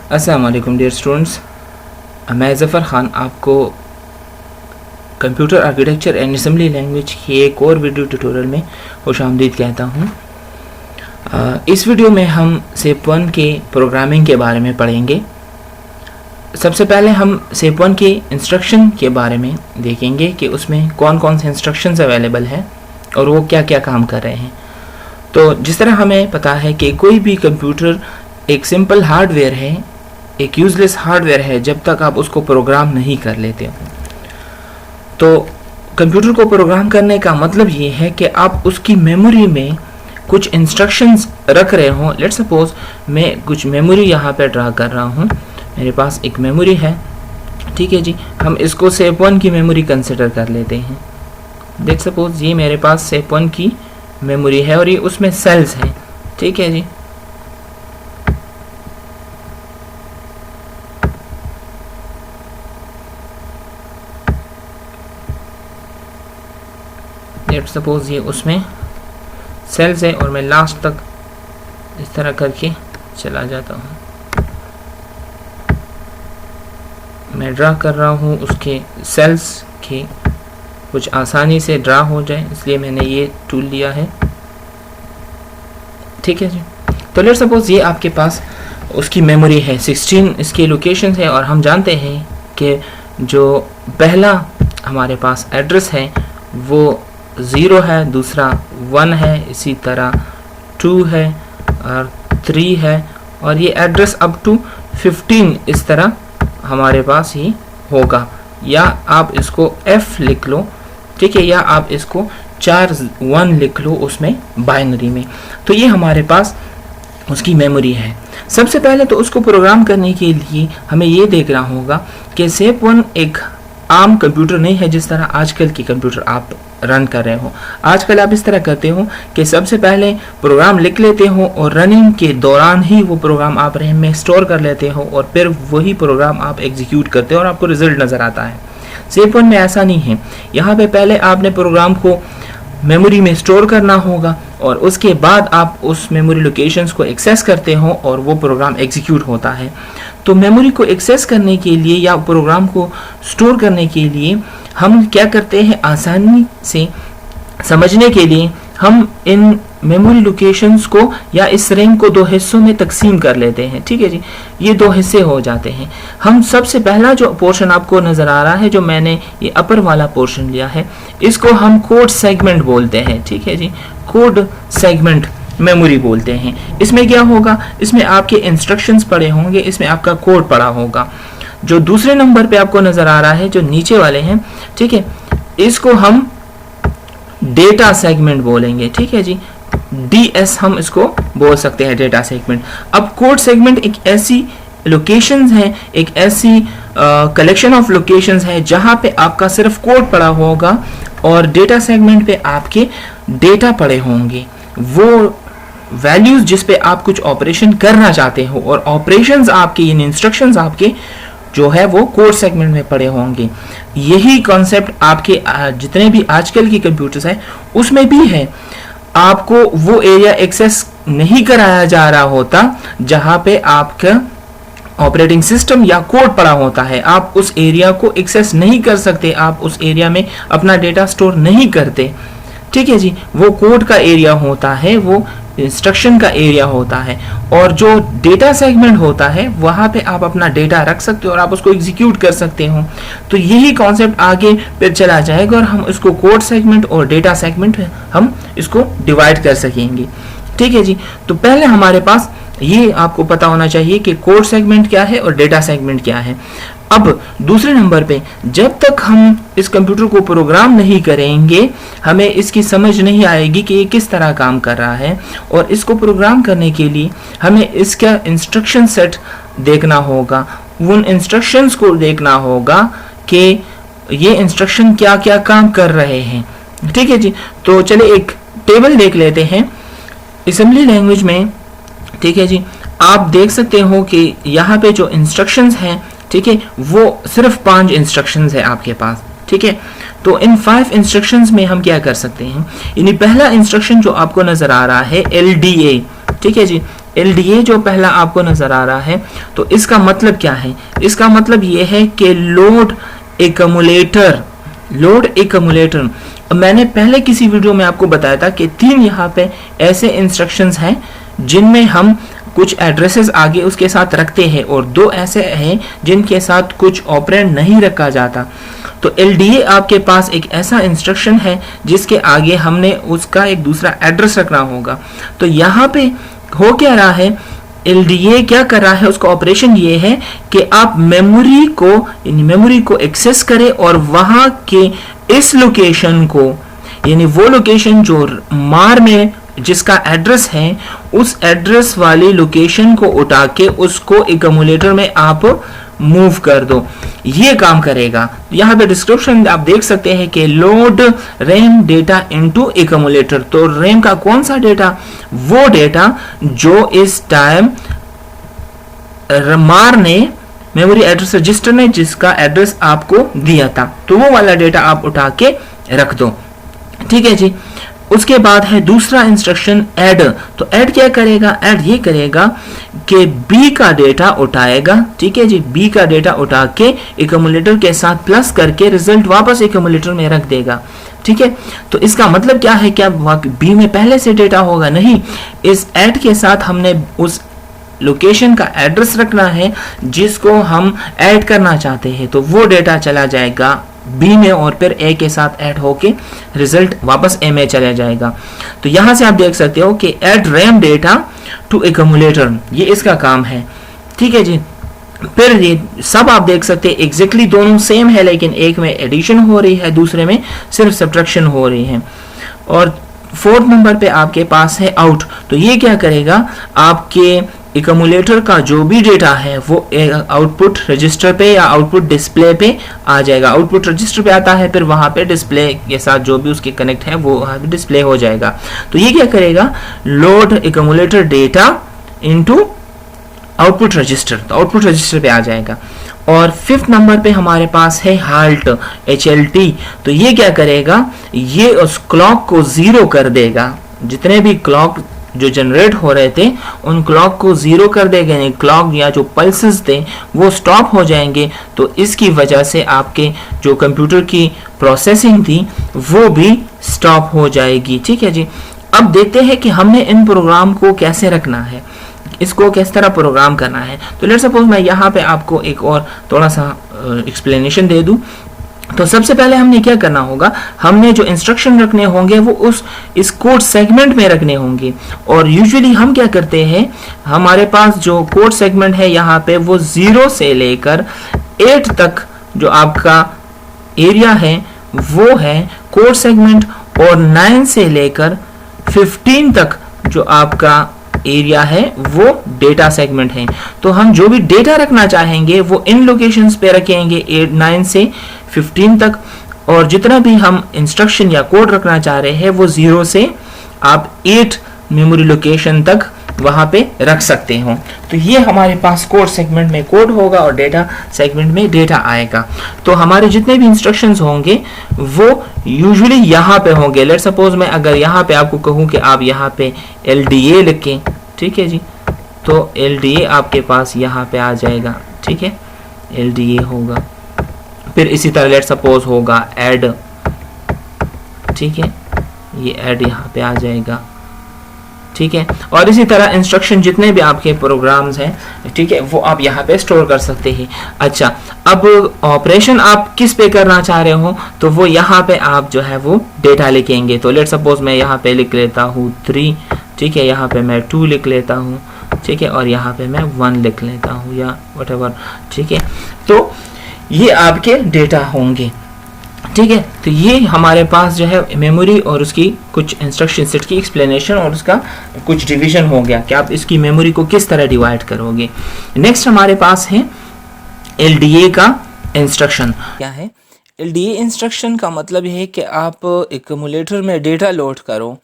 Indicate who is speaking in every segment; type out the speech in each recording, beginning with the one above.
Speaker 1: अस्सलाम वालेकुम dear students, मैं ज़फ़र ख़ान आपको computer architecture and assembly language के एक और वीडियो ट्यूटोरियल में खुशामदीद कहता हूँ। इस वीडियो में हम सेप 1 के प्रोग्रामिंग के बारे में पढ़ेंगे। सबसे पहले हम सेप 1 के इंस्ट्रक्शन के बारे में देखेंगे कि उसमें कौन कौन से इंस्ट्रक्शंस अवेलेबल हैं और वो क्या क्या काम कर रहे हैं। तो जिस तरह हमें पता है कि कोई भी कंप्यूटर एक सिंपल हार्डवेयर है, एक यूज़लेस हार्डवेयर है जब तक आप उसको प्रोग्राम नहीं कर लेते हो। तो कंप्यूटर को प्रोग्राम करने का मतलब ये है कि आप उसकी मेमोरी में कुछ इंस्ट्रक्शंस रख रहे हो। लेट्स सपोज मैं कुछ मेमोरी यहाँ पे ड्रा कर रहा हूँ। मेरे पास एक मेमोरी है, ठीक है जी। हम इसको सेप 1 की मेमोरी कंसिडर कर लेते हैं। लेट्स सपोज ये मेरे पास सेप 1 की मेमोरी है और ये उसमें सेल्स हैं, ठीक है जी। लेट्स सपोज ये उसमें सेल्स है और मैं लास्ट तक इस तरह करके चला जाता हूँ। मैं ड्रा कर रहा हूँ उसके सेल्स के कुछ आसानी से ड्रा हो जाए, इसलिए मैंने ये टूल लिया है, ठीक है जी। तो लेट्स सपोज ये आपके पास उसकी मेमोरी है, 16 इसके लोकेशन है और हम जानते हैं कि जो पहला हमारे पास एड्रेस है वो 0 है, दूसरा 1 है, इसी तरह 2 है और 3 है और ये एड्रेस अप टू 15 इस तरह हमारे पास ही होगा। या आप इसको F लिख लो, ठीक है, या आप इसको 4 1 लिख लो उसमें बाइनरी में। तो ये हमारे पास उसकी मेमोरी है। सबसे पहले तो उसको प्रोग्राम करने के लिए हमें ये देखना होगा कि सेप 1 एक आम कंप्यूटर नहीं है जिस तरह आजकल की कंप्यूटर आप रन कर रहे हो। आजकल आप इस तरह करते हो कि सबसे पहले प्रोग्राम लिख लेते हो और रनिंग के दौरान ही वो प्रोग्राम आप रैम में स्टोर कर लेते हो और फिर वही प्रोग्राम आप एग्जीक्यूट करते हो और आपको रिजल्ट नज़र आता है। सेप 1 में ऐसा नहीं है। यहाँ पे पहले आपने प्रोग्राम को मेमोरी में स्टोर करना होगा और उसके बाद आप उस मेमोरी लोकेशंस को एक्सेस करते हो और वो प्रोग्राम एग्जीक्यूट होता है। तो मेमोरी को एक्सेस करने के लिए या प्रोग्राम को स्टोर करने के लिए हम क्या करते हैं, आसानी से समझने के लिए हम इन मेमोरी लोकेशंस को या इस रैम को 2 हिस्सों में तकसीम कर लेते हैं, ठीक है जी। ये 2 हिस्से हो जाते हैं। हम सबसे पहला जो पोर्शन आपको नज़र आ रहा है, जो मैंने ये अपर वाला पोर्शन लिया है, इसको हम कोड सेगमेंट बोलते हैं, ठीक है जी। कोड सेगमेंट मेमोरी बोलते हैं। इसमें क्या होगा, इसमें आपके इंस्ट्रक्शंस पड़े होंगे, इसमें आपका कोड पड़ा होगा। जो दूसरे नंबर पे आपको नज़र आ रहा है, जो नीचे वाले हैं, ठीक है, इसको हम डेटा सेगमेंट बोलेंगे, ठीक है जी। DS हम इसको बोल सकते हैं, डेटा सेगमेंट। अब कोड सेगमेंट एक ऐसी लोकेशंस है, एक ऐसी कलेक्शन ऑफ लोकेशंस है जहां पे आपका सिर्फ कोड पड़ा होगा और डेटा सेगमेंट पे आपके डेटा पड़े होंगे, वो वैल्यूज जिस पे आप कुछ ऑपरेशन करना चाहते हो और ऑपरेशंस आपके, इन इंस्ट्रक्शंस आपके जो है वो कोड सेगमेंट में पड़े होंगे। यही कॉन्सेप्ट आपके जितने भी आजकल के कंप्यूटर्स हैं उसमें भी है। आपको वो एरिया एक्सेस नहीं कराया जा रहा होता जहां पे आपका ऑपरेटिंग सिस्टम या कोड पड़ा होता है। आप उस एरिया को एक्सेस नहीं कर सकते, आप उस एरिया में अपना डेटा स्टोर नहीं करते, ठीक है जी। वो कोड का एरिया होता है, वो इंस्ट्रक्शन का एरिया होता है और जो डेटा सेगमेंट होता है वहां पे आप अपना डेटा रख सकते हो और आप उसको एग्जीक्यूट कर सकते हो। तो यही कॉन्सेप्ट आगे फिर चला जाएगा और हम इसको कोड सेगमेंट और डेटा सेगमेंट हम इसको डिवाइड कर सकेंगे, ठीक है जी। तो पहले हमारे पास ये आपको पता होना चाहिए कि कोड सेगमेंट क्या है और डेटा सेगमेंट क्या है। अब दूसरे नंबर पे, जब तक हम इस कंप्यूटर को प्रोग्राम नहीं करेंगे हमें इसकी समझ नहीं आएगी कि ये किस तरह काम कर रहा है। और इसको प्रोग्राम करने के लिए हमें इसका इंस्ट्रक्शन सेट देखना होगा, उन इंस्ट्रक्शंस को देखना होगा कि ये इंस्ट्रक्शन क्या क्या काम कर रहे हैं, ठीक है जी। तो चलिए एक टेबल देख लेते हैं असेंबली लैंग्वेज में, ठीक है जी। आप देख सकते हो कि यहाँ पे जो इंस्ट्रक्शंस हैं, ठीक है, वो सिर्फ 5 इंस्ट्रक्शंस है आपके पास, ठीक है। तो इन 5 इंस्ट्रक्शंस में हम क्या कर सकते हैं, यानी पहला इंस्ट्रक्शन जो आपको नजर आ रहा है LDA, ठीक है जी, LDA जो पहला आपको नजर आ रहा है, तो इसका मतलब क्या है? इसका मतलब ये है कि लोड एकमुलेटर। मैंने पहले किसी वीडियो में आपको बताया था कि 3 यहाँ पे ऐसे इंस्ट्रक्शंस हैं जिनमें हम कुछ एड्रेसेस आगे उसके साथ रखते हैं, और 2 ऐसे हैं जिनके साथ कुछ ऑपरेंड नहीं रखा जाता। तो LDA आपके पास एक ऐसा इंस्ट्रक्शन है जिसके आगे हमने उसका एक दूसरा एड्रेस रखना होगा। तो यहाँ पे हो क्या रहा है, LDA क्या कर रहा है, उसका ऑपरेशन ये है कि आप मेमोरी को एक्सेस करें और वहां के इस लोकेशन को, यानी वो लोकेशन जो मार में जिसका एड्रेस है, उस एड्रेस वाली लोकेशन को उठा के उसको एक्यूमुलेटर में आप मूव कर दो, ये काम करेगा। यहाँ पे डिस्क्रिप्शन आप देख सकते हैं कि load RAM data into accumulator. तो रैम का कौन सा डेटा? वो डेटा जो इस टाइम मार ने मेमोरी एड्रेस रजिस्टर ने जिसका एड्रेस आपको दिया था, तो वो वाला डेटा आप उठा के रख दो। ठीक है जी। उसके बाद है दूसरा इंस्ट्रक्शन ऐड। तो ऐड क्या करेगा? ऐड ये करेगा कि बी का डेटा उठाएगा। ठीक है जी, बी का डेटा उठा के एक्यूमुलेटर के साथ प्लस करके रिजल्ट वापस एक्यूमुलेटर में रख देगा। ठीक है, तो इसका मतलब क्या है? क्या बी में पहले से डेटा होगा? नहीं, इस ऐड के साथ हमने उस लोकेशन का एड्रेस रखना है जिसको हम ऐड करना चाहते हैं, तो वो डेटा चला जाएगा बी में और फिर ए के साथ ऐड होके रिजल्ट वापस ए में चला जाएगा। तो यहां से आप देख सकते हो कि add RAM data to accumulator, ये इसका काम है। ठीक है जी। फिर ये सब आप देख सकते हैं एग्जैक्टली दोनों सेम है, लेकिन एक में एडिशन हो रही है, दूसरे में सिर्फ सब्ट्रैक्शन हो रही है। और 4th नंबर पे आपके पास है आउट। तो ये क्या करेगा? आपके एक्यूमुलेटर का जो भी डेटा है वो आउटपुट रजिस्टर पे या आउटपुट डिस्प्ले पे आ जाएगा। आउटपुट रजिस्टर पे आता है, फिर वहां पे डिस्प्ले के साथ जो भी उसके कनेक्ट है वो डिस्प्ले हो जाएगा। तो ये क्या करेगा? Load accumulator data into output register, तो आउटपुट रजिस्टर पे आ जाएगा। और 5th नंबर पे हमारे पास है हाल्ट, HLT। तो ये क्या करेगा? ये उस क्लॉक को 0 कर देगा। जितने भी क्लॉक जो जनरेट हो रहे थे उन क्लॉक को 0 कर देगा, यानी क्लॉक या जो पल्सेस थे वो स्टॉप हो जाएंगे। तो इसकी वजह से आपके जो कंप्यूटर की प्रोसेसिंग थी वो भी स्टॉप हो जाएगी। ठीक है जी। अब देखते हैं कि हमने इन प्रोग्राम को कैसे रखना है, इसको किस तरह प्रोग्राम करना है। तो लेट्स सपोज मैं यहाँ पे आपको एक और थोड़ा सा एक्सप्लेनेशन दे दूं। तो सबसे पहले हमने क्या करना होगा, हमने जो इंस्ट्रक्शन रखने होंगे वो इस कोड सेगमेंट में रखने होंगे। और यूजुअली हम क्या करते हैं, हमारे पास जो कोड सेगमेंट है यहाँ पे वो 0 से लेकर 8 तक जो आपका एरिया है वो है कोड सेगमेंट, और 9 से लेकर 15 तक जो आपका एरिया है वो डेटा सेगमेंट है। तो हम जो भी डेटा रखना चाहेंगे वो इन लोकेशंस पे रखेंगे 9 से 15 तक, और जितना भी हम इंस्ट्रक्शन या कोड रखना चाह रहे हैं वो 0 से आप 8 मेमोरी लोकेशन तक वहां पे रख सकते हो। तो ये हमारे पास कोड सेगमेंट में कोड होगा और डेटा सेगमेंट में डेटा आएगा। तो हमारे जितने भी इंस्ट्रक्शंस होंगे वो यूजुअली यहाँ पे होंगे। लेट्स सपोज मैं अगर यहाँ पे आपको कहूँ कि आप यहाँ पे LDA लिखें, ठीक है जी, तो LDA आपके पास यहाँ पे आ जाएगा। ठीक है, LDA होगा। फिर इसी तरह लेट्स सपोज होगा ऐड, ठीक है, ये ऐड यहाँ पे आ जाएगा। ठीक है, और इसी तरह इंस्ट्रक्शन जितने भी आपके प्रोग्राम्स हैं, ठीक है, वो आप यहाँ पे स्टोर कर सकते हैं। अच्छा, अब ऑपरेशन आप किस पे करना चाह रहे हो, तो वो यहाँ पे आप जो है वो डेटा लिखेंगे। तो लेट सपोज मैं यहाँ पे लिख लेता हूँ 3, ठीक है, यहाँ पे मैं 2 लिख लेता हूँ, ठीक है, और यहाँ पे मैं 1 लिख लेता हूँ या व्हाटएवर। ठीक है, तो ये आपके डेटा होंगे। ठीक है, तो ये हमारे पास जो है मेमोरी और उसकी कुछ इंस्ट्रक्शन सेट की एक्सप्लेनेशन और उसका कुछ डिवीजन हो गया कि आप इसकी मेमोरी को किस तरह डिवाइड करोगे। नेक्स्ट हमारे पास है LDA का इंस्ट्रक्शन। क्या है LDA इंस्ट्रक्शन? का मतलब है कि आप एक्यूमुलेटर में डेटा लोड करो,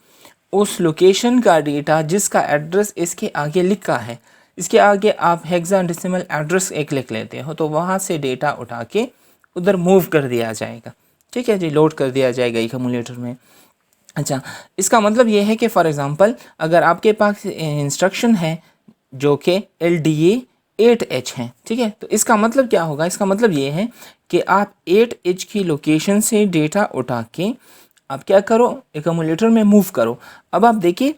Speaker 1: उस लोकेशन का डेटा जिसका एड्रेस इसके आगे लिखा है, इसके आगे आप हेक्साडेसिमल एड्रेस एक लिख लेते हो, तो वहाँ से डेटा उठा के उधर मूव कर दिया जाएगा। ठीक है जी, लोड कर दिया जाएगा एक्यूमुलेटर में। अच्छा, इसका मतलब ये है कि फॉर एग्जांपल अगर आपके पास इंस्ट्रक्शन है जो कि LDA 8H है, ठीक है। तो इसका मतलब क्या होगा, इसका मतलब ये है कि आप 8H की लोकेशन से डेटा उठा के आप क्या करो, एकम्युलेटर में मूव करो। अब आप देखिए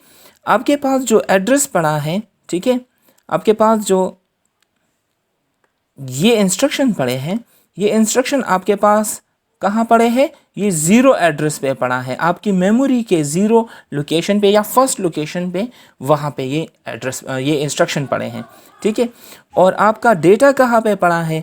Speaker 1: आपके पास जो एड्रेस पड़ा है, ठीक है, आपके पास जो ये इंस्ट्रक्शन पड़े हैं, ये इंस्ट्रक्शन आपके पास कहाँ पड़े हैं, ये ज़ीरो एड्रेस पे पड़ा है, आपकी मेमोरी के ज़ीरो लोकेशन पे या फर्स्ट लोकेशन पे, वहाँ पे ये एड्रेस ये इंस्ट्रक्शन पड़े हैं, ठीक है। और आपका डेटा कहाँ पे पड़ा है,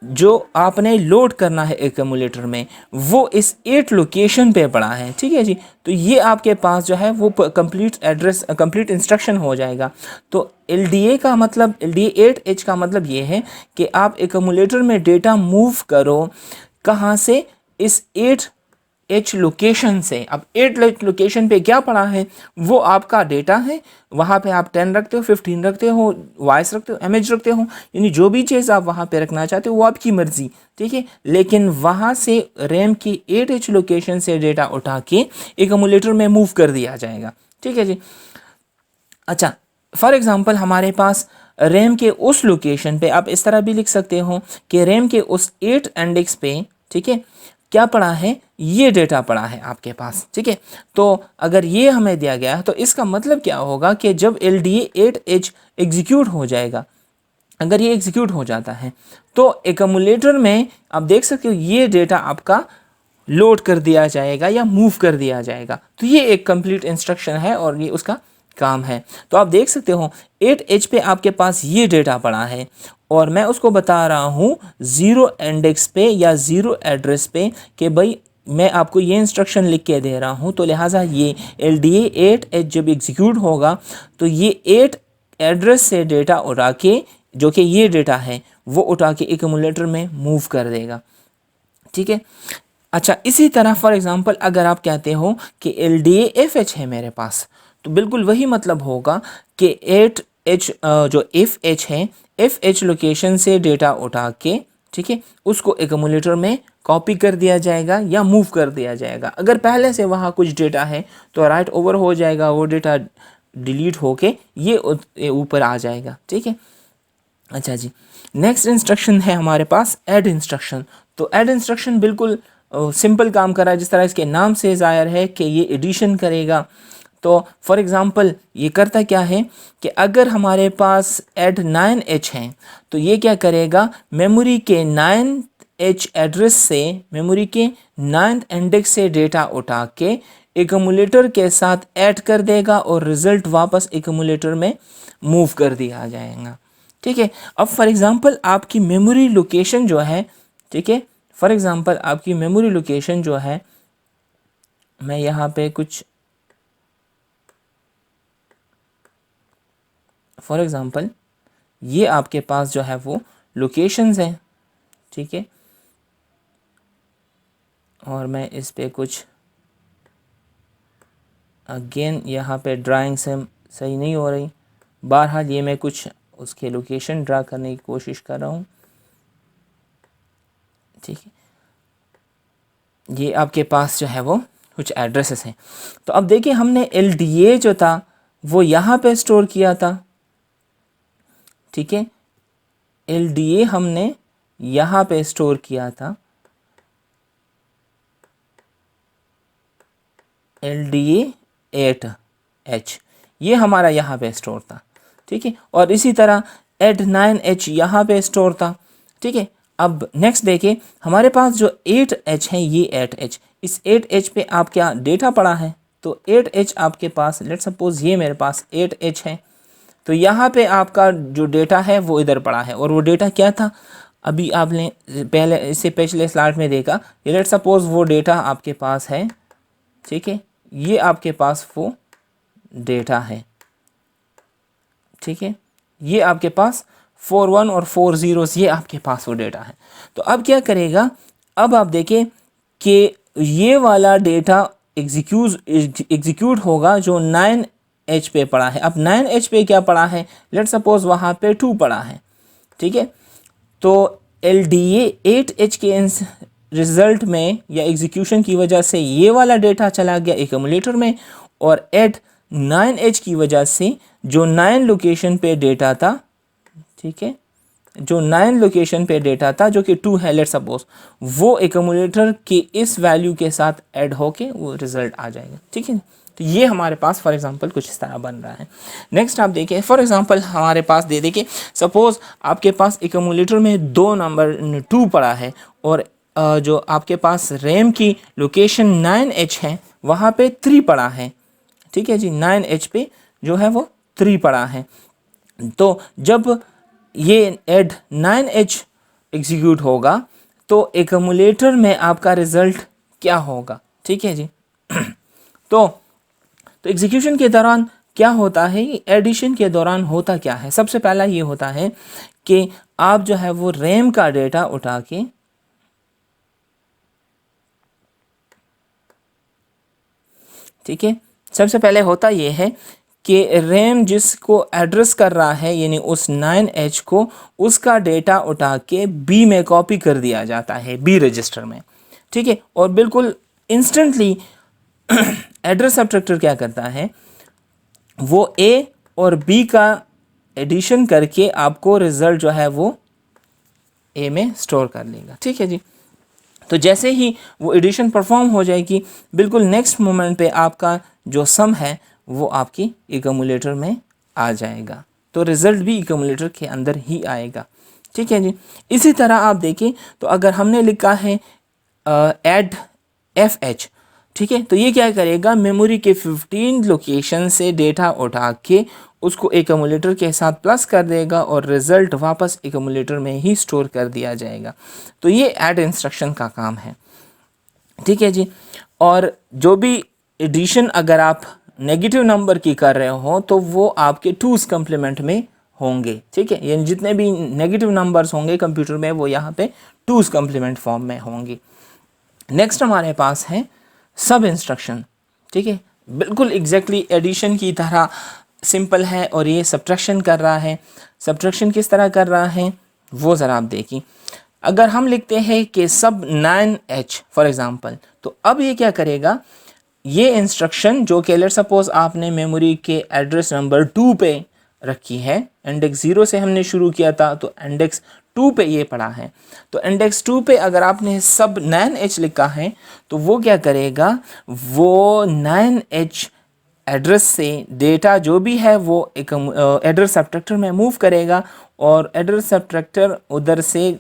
Speaker 1: जो आपने लोड करना है एकम्युलेटर में, वो इस 8 लोकेशन पे पड़ा है, ठीक है जी। तो ये आपके पास जो है वो कंप्लीट एड्रेस, कंप्लीट इंस्ट्रक्शन हो जाएगा। तो LDA का मतलब, LDA 8H का मतलब ये है कि आप एकम्युलेटर में डेटा मूव करो, कहाँ से, इस 8H लोकेशन से। अब 8 लोकेशन पे क्या पड़ा है, वो आपका डेटा है, वहाँ पे आप 10 रखते हो, 15 रखते हो, वॉइस रखते हो, MH रखते हो, यानी जो भी चीज़ आप वहाँ पे रखना चाहते हो वो आपकी मर्ज़ी, ठीक है। लेकिन वहाँ से रैम की 8H लोकेशन से डेटा उठा के एकम्युलेटर में मूव कर दिया जाएगा, ठीक है जी। अच्छा, फॉर एग्ज़ाम्पल हमारे पास रैम के उस लोकेशन पे, आप इस तरह भी लिख सकते हो कि रैम के उस 8 इंडेक्स पे, ठीक है, क्या पड़ा है, ये डेटा पड़ा है आपके पास, ठीक है। तो अगर ये हमें दिया गया है तो इसका मतलब क्या होगा कि जब LDA 8H एग्जीक्यूट हो जाएगा, अगर ये एग्जीक्यूट हो जाता है तो एकम्युलेटर में आप देख सकते हो ये डेटा आपका लोड कर दिया जाएगा या मूव कर दिया जाएगा। तो ये एक कंप्लीट इंस्ट्रक्शन है और ये उसका काम है। तो आप देख सकते हो 8H पे आपके पास ये डेटा पड़ा है और मैं उसको बता रहा हूँ ज़ीरो इंडेक्स पे या ज़ीरो एड्रेस पे कि भाई मैं आपको ये इंस्ट्रक्शन लिख के दे रहा हूँ। तो लिहाजा ये LDA 8H जब एग्जीक्यूट होगा तो ये 8 एड्रेस से डेटा उठा के, जो कि ये डेटा है, वो उठा के एकम्युलेटर में मूव कर देगा, ठीक है। अच्छा, इसी तरह फॉर एग्ज़ाम्पल अगर आप कहते हो कि LDA FH है मेरे पास, तो बिल्कुल वही मतलब होगा कि 8H जो FH है, FH लोकेशन से डेटा उठा के, ठीक है, उसको एकम्युलेटर में कॉपी कर दिया जाएगा या मूव कर दिया जाएगा। अगर पहले से वहाँ कुछ डेटा है तो राइट ओवर हो जाएगा, वो डेटा डिलीट होके ये ऊपर आ जाएगा, ठीक है। अच्छा जी, नेक्स्ट इंस्ट्रक्शन है हमारे पास ऐड इंस्ट्रक्शन। तो ऐड इंस्ट्रक्शन बिल्कुल सिंपल काम कर रहा है, जिस तरह इसके नाम से ज़ाहिर है कि ये एडिशन करेगा। तो फॉर एग्ज़ाम्पल ये करता क्या है कि अगर हमारे पास ऐड 9H है तो ये क्या करेगा, मेमोरी के 9H एड्रेस से, मेमोरी के 9th इंडेक्स से डेटा उठा के एकम्युलेटर के साथ ऐड कर देगा और रिज़ल्ट वापस एकम्युलेटर में मूव कर दिया जाएगा, ठीक है। अब फॉर एग्ज़ाम्पल आपकी मेमोरी लोकेशन जो है, ठीक है, फॉर एग्ज़ाम्पल आपकी मेमोरी लोकेशन जो है, मैं यहाँ पे कुछ फॉर एग्ज़ाम्पल ये आपके पास जो है वो लोकेशंस हैं, ठीक है, और मैं इस पे कुछ अगेन यहाँ पे ड्राइंग से सही नहीं हो रही, बहरहाल ये मैं कुछ उसके लोकेशन ड्रा करने की कोशिश कर रहा हूँ, ठीक है। ये आपके पास जो है वो कुछ एड्रेसेस हैं। तो अब देखिए हमने LDA जो था वो यहाँ पे स्टोर किया था, ठीक है, LDA हमने यहाँ पे स्टोर किया था, LDA 8H ये हमारा यहाँ पे स्टोर था, ठीक है। और इसी तरह ऐड 9H यहाँ पे स्टोर था, ठीक है। अब नेक्स्ट देखिए हमारे पास जो 8H है, ये 8H, इस 8H पे आप क्या डेटा पड़ा है, तो 8H आपके पास, लेट सपोज ये मेरे पास 8H है, तो यहाँ पे आपका जो डेटा है वो इधर पड़ा है। और वो डेटा क्या था, अभी आपने पहले इससे पिछले स्लाइड में देखा, लेट सपोज वो डेटा आपके पास है, ठीक है, ये आपके पास वो डेटा है, ठीक है, ये आपके पास 4 1 और 4 zeros, ये आपके पास वो डेटा है। तो अब क्या करेगा, अब आप देखें कि ये वाला डेटा एग्जीक्यूट होगा जो 9H पे पड़ा है। अब 9H पे क्या पड़ा है, लेट सपोज वहाँ पे 2 पड़ा है, ठीक है। तो LDA 8H के रिज़ल्ट में या एग्जीक्यूशन की वजह से ये वाला डेटा चला गया एकम्युलेटर में और ऐड 9H की वजह से जो 9 लोकेशन पे डेटा था, ठीक है, जो 9 लोकेशन पे डेटा था जो कि 2 है लेट्स सपोज, वो एक्यूमुलेटर के इस वैल्यू के साथ ऐड होके वो रिजल्ट आ जाएगा, ठीक है। तो ये हमारे पास फॉर एग्जांपल कुछ इस तरह बन रहा है। नेक्स्ट आप देखिए, फॉर एग्जांपल हमारे पास दे देखिए, सपोज आपके पास एक्यूमुलेटर में 2 नंबर 2 पड़ा है और जो आपके पास रैम की लोकेशन 9H है वहाँ पे 3 पड़ा है, ठीक है जी, 9H पे जो है वो 3 पड़ा है। तो जब ये ऐड 9H एग्जीक्यूट होगा तो एक्यूमुलेटर में आपका रिजल्ट क्या होगा, ठीक है जी। तो एग्जीक्यूशन के दौरान क्या होता है, एडिशन के दौरान होता क्या है, सबसे पहला ये होता है कि आप जो है वो रैम का डेटा उठा के, ठीक है, सबसे पहले होता ये है कि रैम जिसको एड्रेस कर रहा है यानी उस 9H को, उसका डेटा उठा के बी में कॉपी कर दिया जाता है, बी रजिस्टर में, ठीक है। और बिल्कुल इंस्टेंटली एड्रेस सब्ट्रैक्टर क्या करता है, वो ए और बी का एडिशन करके आपको रिजल्ट जो है वो ए में स्टोर कर लेगा, ठीक है जी। तो जैसे ही वो एडिशन परफॉर्म हो जाएगी, बिल्कुल नेक्स्ट मोमेंट पे आपका जो सम है वो आपकी एक्यूमुलेटर में आ जाएगा, तो रिज़ल्ट भी एक्यूमुलेटर के अंदर ही आएगा, ठीक है जी। इसी तरह आप देखें तो अगर हमने लिखा है ऐड FH, ठीक है, तो ये क्या करेगा, मेमोरी के 15 लोकेशन से डेटा उठा के उसको एक्यूमुलेटर के साथ प्लस कर देगा और रिज़ल्ट वापस एक्यूमुलेटर में ही स्टोर कर दिया जाएगा। तो ये ऐड इंस्ट्रक्शन का काम है, ठीक है जी। और जो भी एडिशन अगर आप नेगेटिव नंबर की कर रहे हो तो वो आपके 2's कम्प्लीमेंट में होंगे, ठीक है, यानी जितने भी नेगेटिव नंबर्स होंगे कंप्यूटर में वो यहाँ पे 2's कम्प्लीमेंट फॉर्म में होंगे। नेक्स्ट हमारे पास है सब इंस्ट्रक्शन, ठीक है, बिल्कुल एग्जैक्टली एडिशन की तरह सिंपल है और ये सब्ट्रैक्शन कर रहा है। सब्ट्रैक्शन किस तरह कर रहा है वो ज़रा आप देखिए। अगर हम लिखते हैं कि सब 9H फॉर एग्ज़ाम्पल, तो अब ये क्या करेगा, ये इंस्ट्रक्शन जो कि लेट्स सपोज आपने मेमोरी के एड्रेस नंबर 2 पे रखी है, इंडेक्स 0 से हमने शुरू किया था तो इंडेक्स 2 पे ये पड़ा है, तो इंडेक्स 2 पे अगर आपने सब 9H लिखा है तो वो क्या करेगा, वो 9H एड्रेस से डेटा जो भी है वो एक एड्रेस सब्ट्रैक्टर में मूव करेगा और एड्रेस सब्ट्रैक्टर उधर से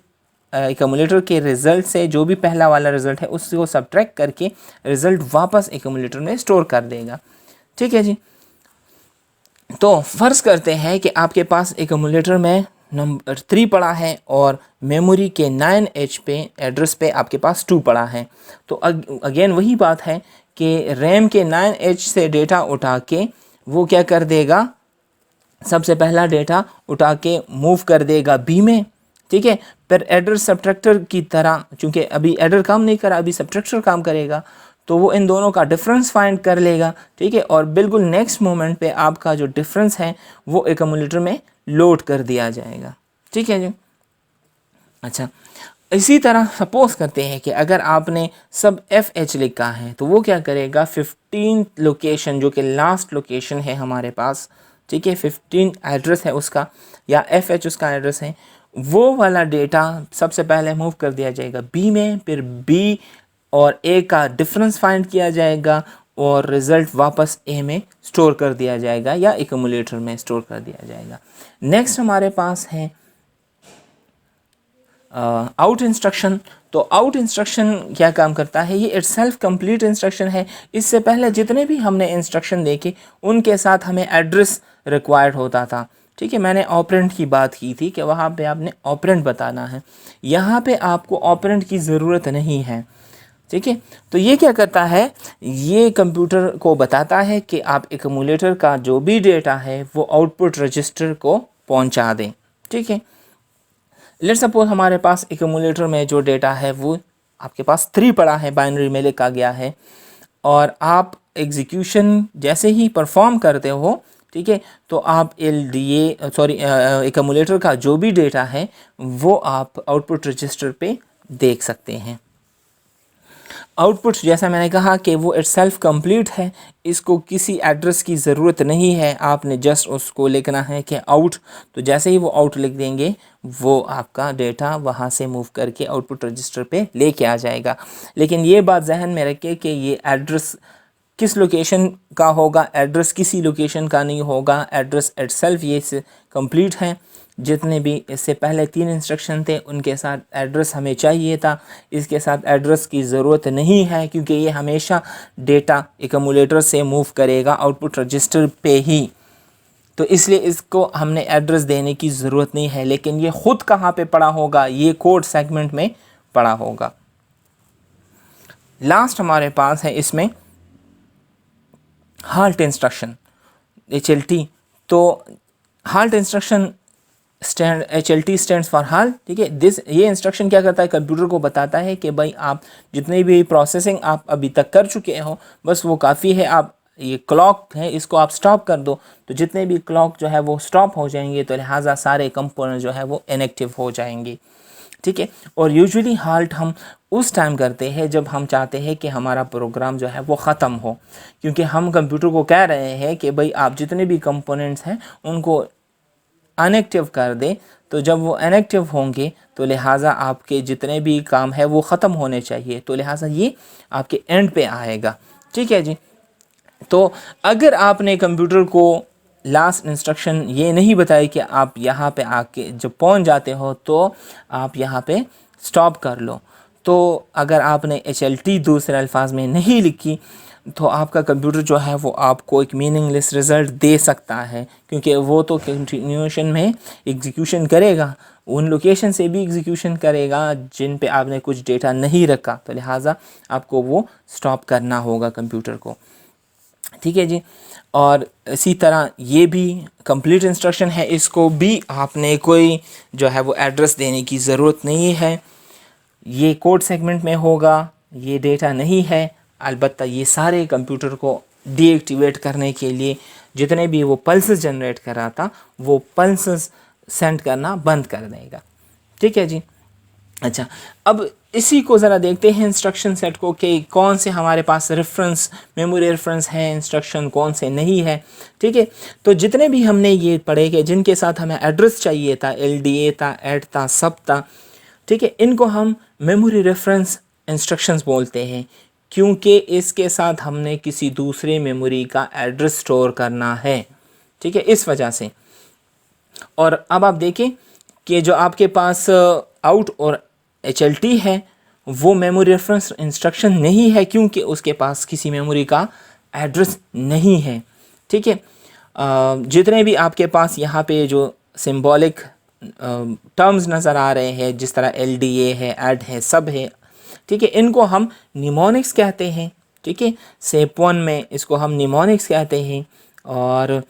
Speaker 1: एक्यूमुलेटर के रिज़ल्ट से जो भी पहला वाला रिज़ल्ट है उसको सब्ट्रैक्ट करके रिज़ल्ट वापस एक्यूमुलेटर में स्टोर कर देगा, ठीक है जी। तो फ़र्ज़ करते हैं कि आपके पास एक्यूमुलेटर में नंबर 3 पड़ा है और मेमोरी के 9H पे एड्रेस पे आपके पास 2 पड़ा है, तो अगेन वही बात है कि रैम के 9H से डेटा उठा के वो क्या कर देगा, सबसे पहला डेटा उठा के मूव कर देगा बी में, ठीक है। फिर एड्रेस सब्ट्रैक्टर की तरह, चूँकि अभी एडर काम नहीं करा, अभी सब्ट्रैक्टर काम करेगा, तो वो इन दोनों का डिफरेंस फाइंड कर लेगा, ठीक है, और बिल्कुल नेक्स्ट मोमेंट पे आपका जो डिफरेंस है वो एक्यूमुलेटर में लोड कर दिया जाएगा, ठीक है जी। अच्छा, इसी तरह सपोज करते हैं कि अगर आपने सब FH लिखा है तो वो क्या करेगा, 15 लोकेशन जो कि लास्ट लोकेशन है हमारे पास, ठीक है, 15 एड्रेस है उसका या FH उसका एड्रेस है, वो वाला डेटा सबसे पहले मूव कर दिया जाएगा B में, फिर B और A का डिफरेंस फाइंड किया जाएगा और रिज़ल्ट वापस A में स्टोर कर दिया जाएगा या एक्यूमुलेटर में स्टोर कर दिया जाएगा। नेक्स्ट हमारे पास है आउट इंस्ट्रक्शन। तो आउट इंस्ट्रक्शन क्या काम करता है, ये इटसेल्फ कंप्लीट इंस्ट्रक्शन है। इससे पहले जितने भी हमने इंस्ट्रक्शन देखे उनके साथ हमें एड्रेस रिक्वायर्ड होता था, ठीक है, मैंने ऑपरेंड की बात की थी कि वहाँ पे आपने ऑपरेंड बताना है, यहाँ पे आपको ऑपरेंड की ज़रूरत नहीं है, ठीक है। तो ये क्या करता है, ये कंप्यूटर को बताता है कि आप एक्यूमुलेटर का जो भी डेटा है वो आउटपुट रजिस्टर को पहुँचा दें, ठीक है। लेट्स सपोज हमारे पास एक्यूमुलेटर में जो डेटा है वो आपके पास 3 पड़ा है, बाइनरी में लिखा गया है, और आप एग्जीक्यूशन जैसे ही परफॉर्म करते हो, ठीक है, तो आप एक्यूमुलेटर का जो भी डेटा है वो आप आउटपुट रजिस्टर पे देख सकते हैं। आउटपुट जैसा मैंने कहा कि वो इटसेल्फ कंप्लीट है, इसको किसी एड्रेस की ज़रूरत नहीं है, आपने जस्ट उसको लिखना है कि आउट, तो जैसे ही वो आउट लिख देंगे वो आपका डेटा वहाँ से मूव करके आउटपुट रजिस्टर पे लेके आ जाएगा। लेकिन ये बात जहन में रखें कि ये एड्रेस किस लोकेशन का होगा, एड्रेस किसी लोकेशन का नहीं होगा, एड्रेस इटसेल्फ ये कंप्लीट है। जितने भी इससे पहले 3 इंस्ट्रक्शन थे उनके साथ एड्रेस हमें चाहिए था, इसके साथ एड्रेस की ज़रूरत नहीं है क्योंकि ये हमेशा डेटा एकमुलेटर से मूव करेगा आउटपुट रजिस्टर पे ही, तो इसलिए इसको हमने एड्रेस देने की ज़रूरत नहीं है। लेकिन ये ख़ुद कहाँ पे पड़ा होगा, ये कोड सेगमेंट में पड़ा होगा। लास्ट हमारे पास है इसमें हाल्ट इंस्ट्रक्शन HLT। तो halt instruction HLT stands for halt, ठीक है। ये इंस्ट्रक्शन क्या करता है, कंप्यूटर को बताता है कि भाई आप जितनी भी प्रोसेसिंग आप अभी तक कर चुके हो बस वो काफ़ी है, आप ये क्लॉक है इसको आप स्टॉप कर दो, तो जितने भी क्लॉक जो है वो स्टॉप हो जाएंगे, तो लिहाजा सारे कंपोनेंट जो है वो इनएक्टिव हो जाएंगे, ठीक है। और यूजुअली हाल्ट हम उस टाइम करते हैं जब हम चाहते हैं कि हमारा प्रोग्राम जो है वो ख़त्म हो, क्योंकि हम कंप्यूटर को कह रहे हैं कि भाई आप जितने भी कंपोनेंट्स हैं उनको अनएक्टिव कर दें, तो जब वो अनएक्टिव होंगे तो लिहाजा आपके जितने भी काम है वो ख़त्म होने चाहिए, तो लिहाजा ये आपके एंड पे आएगा, ठीक है जी। तो अगर आपने कंप्यूटर को लास्ट इंस्ट्रक्शन ये नहीं बताई कि आप यहाँ पे आके जब पहुँच जाते हो तो आप यहाँ पे स्टॉप कर लो, तो अगर आपने HLT दूसरे अल्फाज में नहीं लिखी तो आपका कंप्यूटर जो है वो आपको एक मीनिंगलेस रिज़ल्ट दे सकता है, क्योंकि वो तो कंटिन्यूएशन में एग्जीक्यूशन करेगा, उन लोकेशन से भी एग्जीक्यूशन करेगा जिन पे आपने कुछ डेटा नहीं रखा, तो लिहाजा आपको वो स्टॉप करना होगा कंप्यूटर को, ठीक है जी। और इसी तरह ये भी कंप्लीट इंस्ट्रक्शन है, इसको भी आपने कोई जो है वो एड्रेस देने की ज़रूरत नहीं है, ये कोड सेगमेंट में होगा, ये डेटा नहीं है। अलबत्ता ये सारे कंप्यूटर को डीएक्टिवेट करने के लिए जितने भी वो पल्सेस जनरेट कर रहा था वो पल्सेस सेंड करना बंद कर देगा, ठीक है जी। अच्छा, अब इसी को ज़रा देखते हैं इंस्ट्रक्शन सेट को कि कौन से हमारे पास रेफरेंस मेमोरी रेफरेंस है इंस्ट्रक्शन, कौन से नहीं है, ठीक है। तो जितने भी हमने ये पढ़े कि जिनके साथ हमें एड्रेस चाहिए था, LDA था, ऐड था, सब था, ठीक है, इनको हम मेमोरी रेफरेंस इंस्ट्रक्शंस बोलते हैं, क्योंकि इसके साथ हमने किसी दूसरे मेमोरी का एड्रेस स्टोर करना है, ठीक है, इस वजह से। और अब आप देखें कि जो आपके पास आउट और HLT है वो मेमोरी रेफरेंस इंस्ट्रक्शन नहीं है, क्योंकि उसके पास किसी मेमोरी का एड्रेस नहीं है, ठीक है। जितने भी आपके पास यहाँ पे जो सिंबॉलिक टर्म्स नज़र आ रहे हैं, जिस तरह LDA है, ऐड है, सब है, ठीक है, इनको हम निमोनिक्स कहते हैं, ठीक है। SEP1 में इसको हम निमोनिक्स कहते हैं, और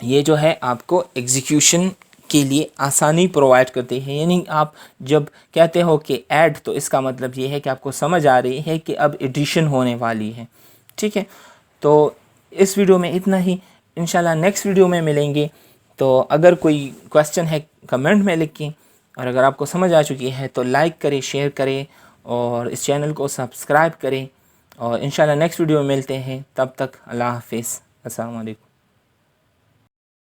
Speaker 1: ये जो है आपको एग्जीक्यूशन के लिए आसानी प्रोवाइड करते हैं। यानी आप जब कहते हो कि ऐड, तो इसका मतलब ये है कि आपको समझ आ रही है कि अब एडिशन होने वाली है, ठीक है। तो इस वीडियो में इतना ही, इंशाल्लाह नेक्स्ट वीडियो में मिलेंगे। तो अगर कोई क्वेश्चन है कमेंट में लिखें, और अगर आपको समझ आ चुकी है तो लाइक करें, शेयर करें और इस चैनल को सब्सक्राइब करें, और इंशाल्लाह नेक्स्ट वीडियो में मिलते हैं। तब तक अल्लाह हाफिज़, अस्सलाम वालेकुम।